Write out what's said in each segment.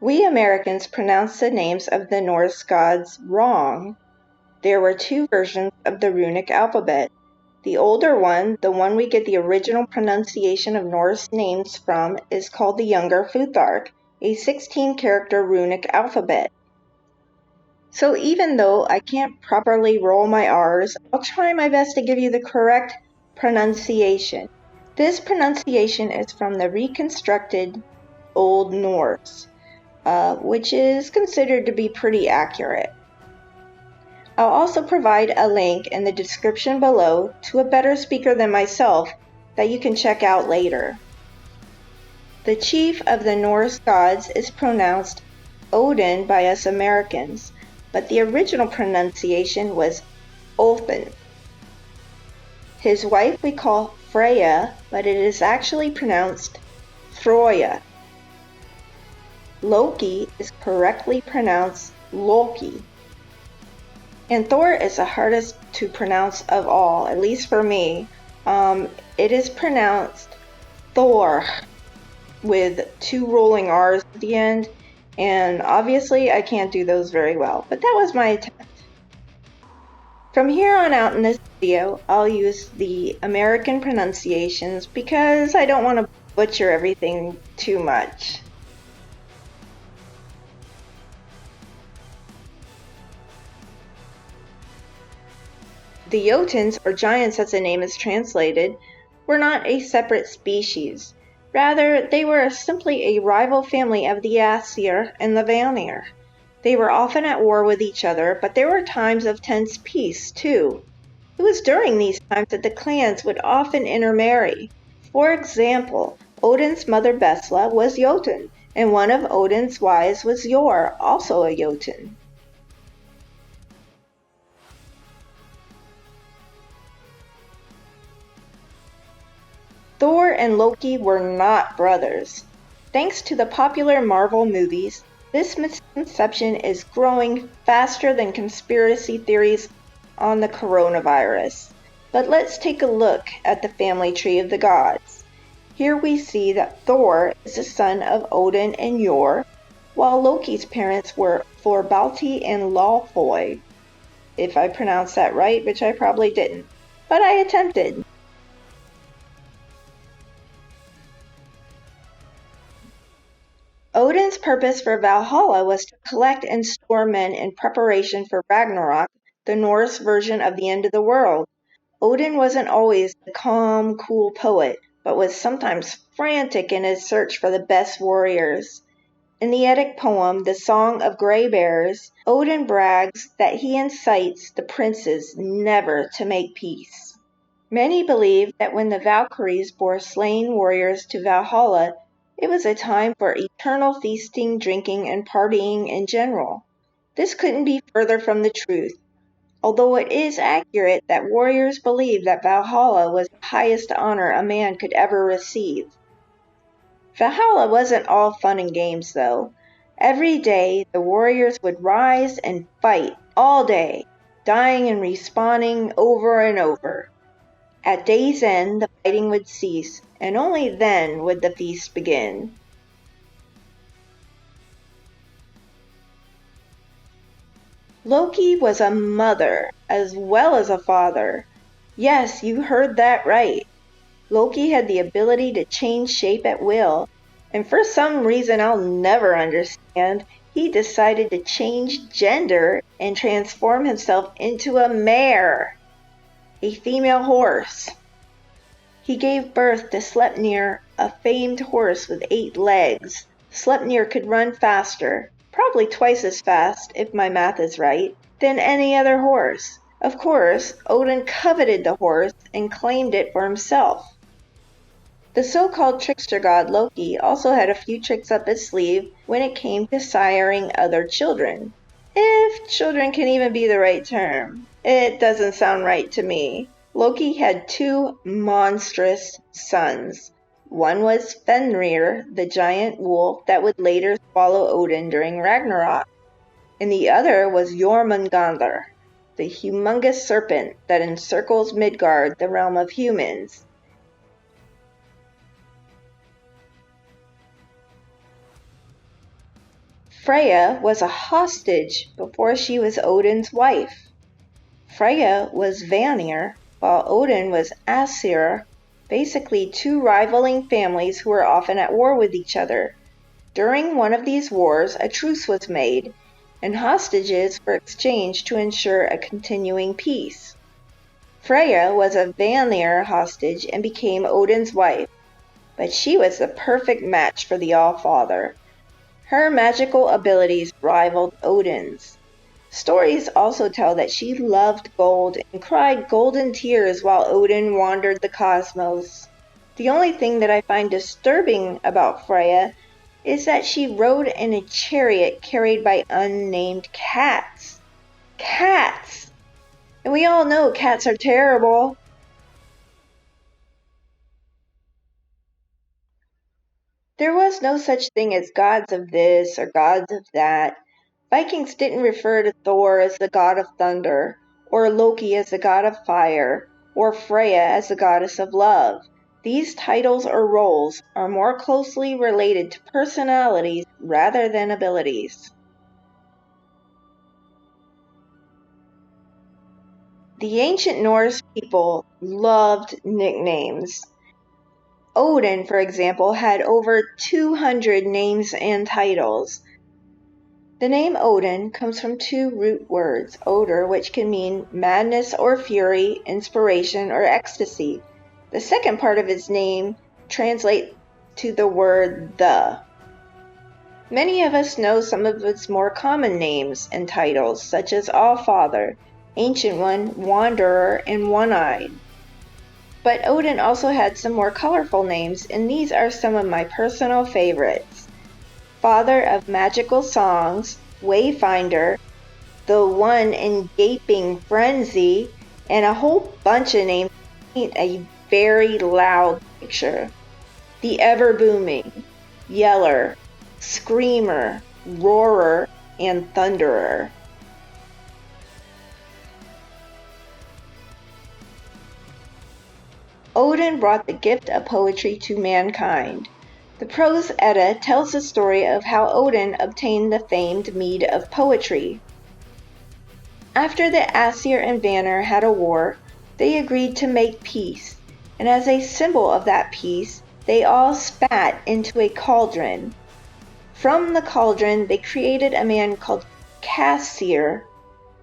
We Americans pronounce the names of the Norse gods wrong. There were two versions of the runic alphabet. The older one, the one we get the original pronunciation of Norse names from, is called the Younger Futhark, a 16-character runic alphabet. So even though I can't properly roll my R's, I'll try my best to give you the correct pronunciation. This pronunciation is from the reconstructed Old Norse, which is considered to be pretty accurate. I'll also provide a link in the description below to a better speaker than myself that you can check out later. The chief of the Norse gods is pronounced Odin by us Americans, but the original pronunciation was Othin. His wife we call Freya, but it is actually pronounced Freya. Loki is correctly pronounced Loki. And Thor is the hardest to pronounce of all, at least for me. It is pronounced Thor with two rolling R's at the end, and obviously I can't do those very well, but that was my attempt. From here on out in this video, I'll use the American pronunciations because I don't want to butcher everything too much. The Jotuns, or giants as the name is translated, were not a separate species. Rather, they were simply a rival family of the Aesir and the Vanir. They were often at war with each other, but there were times of tense peace, too. It was during these times that the clans would often intermarry. For example, Odin's mother Besla was Jotun, and one of Odin's wives was Yor, also a Jotun. Thor and Loki were not brothers. Thanks to the popular Marvel movies, this misconception is growing faster than conspiracy theories on the coronavirus. But let's take a look at the family tree of the gods. Here we see that Thor is the son of Odin and Yor, while Loki's parents were Thorbalti and Laufey. If I pronounced that right, which I probably didn't, but I attempted. Odin's purpose for Valhalla was to collect and store men in preparation for Ragnarok, the Norse version of the end of the world. Odin wasn't always the calm, cool poet, but was sometimes frantic in his search for the best warriors. In the Eddic poem, The Song of Grey Bears, Odin brags that he incites the princes never to make peace. Many believe that when the Valkyries bore slain warriors to Valhalla, it was a time for eternal feasting, drinking, and partying in general. This couldn't be further from the truth, although it is accurate that warriors believed that Valhalla was the highest honor a man could ever receive. Valhalla wasn't all fun and games, though. Every day, the warriors would rise and fight all day, dying and respawning over and over. At day's end, the fighting would cease, and only then would the feast begin. Loki was a mother as well as a father. Yes, you heard that right. Loki had the ability to change shape at will, and for some reason I'll never understand, he decided to change gender and transform himself into a mare, a female horse. He gave birth to Sleipnir, a famed horse with 8 legs. Sleipnir could run faster, probably twice as fast, if my math is right, than any other horse. Of course, Odin coveted the horse and claimed it for himself. The so-called trickster god Loki also had a few tricks up his sleeve when it came to siring other children. If children can even be the right term. It doesn't sound right to me. Loki had 2 monstrous sons. One was Fenrir, the giant wolf that would later swallow Odin during Ragnarok, and the other was Jormungandr, the humongous serpent that encircles Midgard, the realm of humans. Freya was a hostage before she was Odin's wife. Freya was Vanir, while Odin was Aesir, basically two rivaling families who were often at war with each other. During one of these wars, a truce was made, and hostages were exchanged to ensure a continuing peace. Freya was a Vanir hostage and became Odin's wife, but she was the perfect match for the Allfather. Her magical abilities rivaled Odin's. Stories also tell that she loved gold and cried golden tears while Odin wandered the cosmos. The only thing that I find disturbing about Freya is that she rode in a chariot carried by unnamed cats. Cats! And we all know cats are terrible. There was no such thing as gods of this or gods of that. Vikings didn't refer to Thor as the god of thunder, or Loki as the god of fire, or Freya as the goddess of love. These titles or roles are more closely related to personalities rather than abilities. The ancient Norse people loved nicknames. Odin, for example, had over 200 names and titles. The name Odin comes from two root words, odor, which can mean madness or fury, inspiration, or ecstasy. The second part of his name translates to the word the. Many of us know some of his more common names and titles, such as Allfather, Ancient One, Wanderer, and One-Eyed. But Odin also had some more colorful names, and these are some of my personal favorites. Father of Magical Songs, Wayfinder, the One in Gaping Frenzy, and a whole bunch of names paint a very loud picture. The Ever-Booming, Yeller, Screamer, Roarer, and Thunderer. Odin brought the gift of poetry to mankind. The Prose Edda tells the story of how Odin obtained the famed mead of poetry. After the Aesir and Vanir had a war, they agreed to make peace, and as a symbol of that peace, they all spat into a cauldron. From the cauldron, they created a man called Kvasir,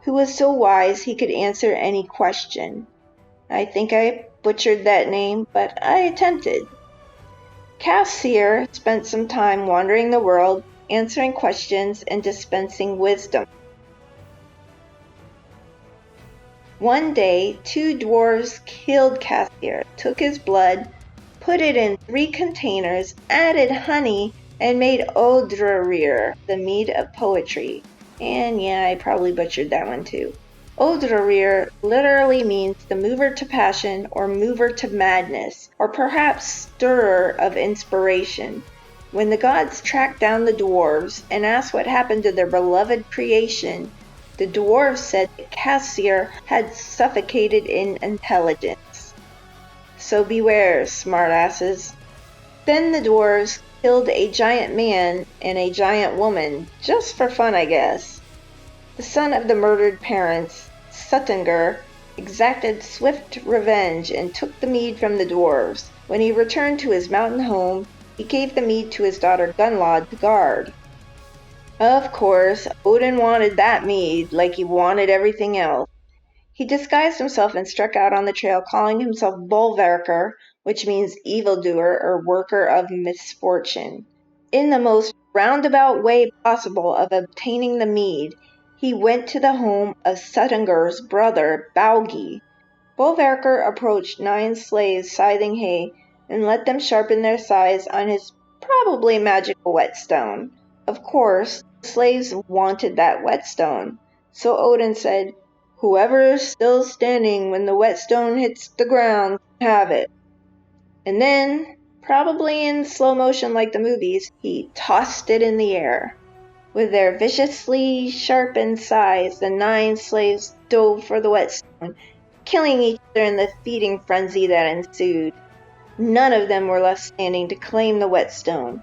who was so wise he could answer any question. I think I butchered that name, but I attempted. Kvasir spent some time wandering the world, answering questions and dispensing wisdom. One day, two dwarves killed Kvasir, took his blood, put it in 3 containers, added honey, and made Odrerir, the mead of poetry. And yeah, I probably butchered that one too. Odrerir literally means the mover to passion or mover to madness, or perhaps stirrer of inspiration. When the gods tracked down the dwarves and asked what happened to their beloved creation, the dwarves said that Kvasir had suffocated in intelligence. So beware, smartasses. Then the dwarves killed a giant man and a giant woman, just for fun, I guess. The son of the murdered parents, Suttungr, exacted swift revenge and took the mead from the dwarves. When he returned to his mountain home, he gave the mead to his daughter Gunnlod to guard. Of course, Odin wanted that mead like he wanted everything else. He disguised himself and struck out on the trail, calling himself Bolverkr, which means evildoer or worker of misfortune. In the most roundabout way possible of obtaining the mead, he went to the home of Suttungr's brother, Baugi. Bolverkr approached 9 slaves scything hay and let them sharpen their scythes on his probably magical whetstone. Of course, the slaves wanted that whetstone, so Odin said, "Whoever is still standing when the whetstone hits the ground can have it." And then, probably in slow motion like the movies, he tossed it in the air. With their viciously sharpened scythes, the 9 slaves dove for the whetstone, killing each other in the feeding frenzy that ensued. None of them were left standing to claim the whetstone.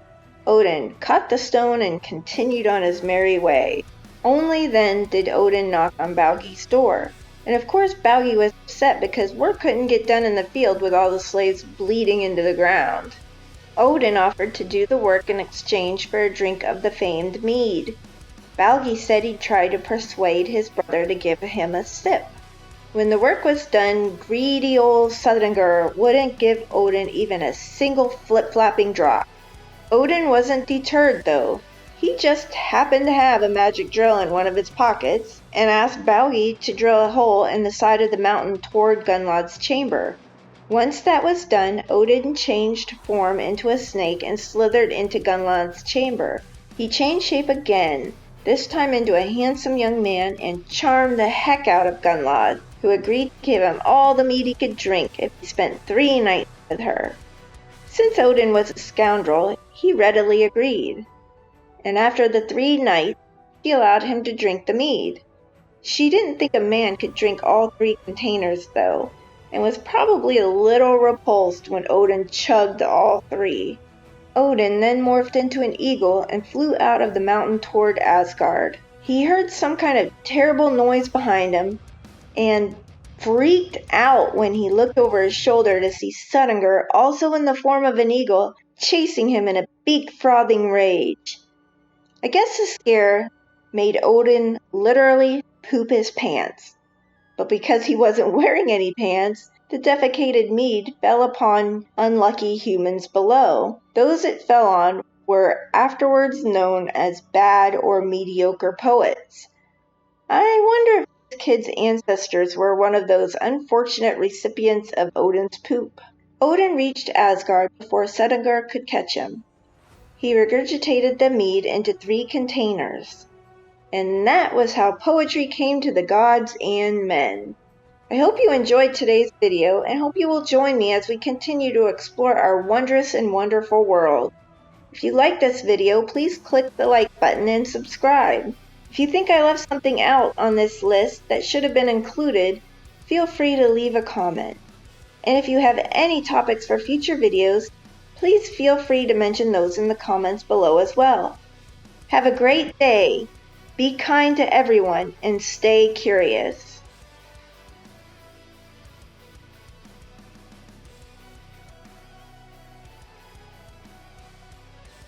Odin caught the stone and continued on his merry way. Only then did Odin knock on Baugi's door. And of course Baugi was upset because work couldn't get done in the field with all the slaves bleeding into the ground. Odin offered to do the work in exchange for a drink of the famed mead. Baugi said he'd try to persuade his brother to give him a sip. When the work was done, greedy old Suttungr wouldn't give Odin even a single flip-flopping drop. Odin wasn't deterred though. He just happened to have a magic drill in one of his pockets and asked Baugi to drill a hole in the side of the mountain toward Gunnlod's chamber. Once that was done, Odin changed form into a snake and slithered into Gunnlod's chamber. He changed shape again, this time into a handsome young man, and charmed the heck out of Gunnlod, who agreed to give him all the mead he could drink if he spent 3 nights with her. Since Odin was a scoundrel, he readily agreed. And after the 3 nights, she allowed him to drink the mead. She didn't think a man could drink all 3 containers though, and was probably a little repulsed when Odin chugged all 3. Odin then morphed into an eagle and flew out of the mountain toward Asgard. He heard some kind of terrible noise behind him and freaked out when he looked over his shoulder to see Suttungr, also in the form of an eagle, chasing him in a big frothing rage. I guess the scare made Odin literally poop his pants. But because he wasn't wearing any pants, the defecated mead fell upon unlucky humans below. Those it fell on were afterwards known as bad or mediocre poets. I wonder if this kid's ancestors were one of those unfortunate recipients of Odin's poop. Odin reached Asgard before Suttungr could catch him. He regurgitated the mead into 3 containers. And that was how poetry came to the gods and men. I hope you enjoyed today's video and hope you will join me as we continue to explore our wondrous and wonderful world. If you like this video, please click the like button and subscribe. If you think I left something out on this list that should have been included, feel free to leave a comment. And if you have any topics for future videos, please feel free to mention those in the comments below as well. Have a great day, be kind to everyone, and stay curious.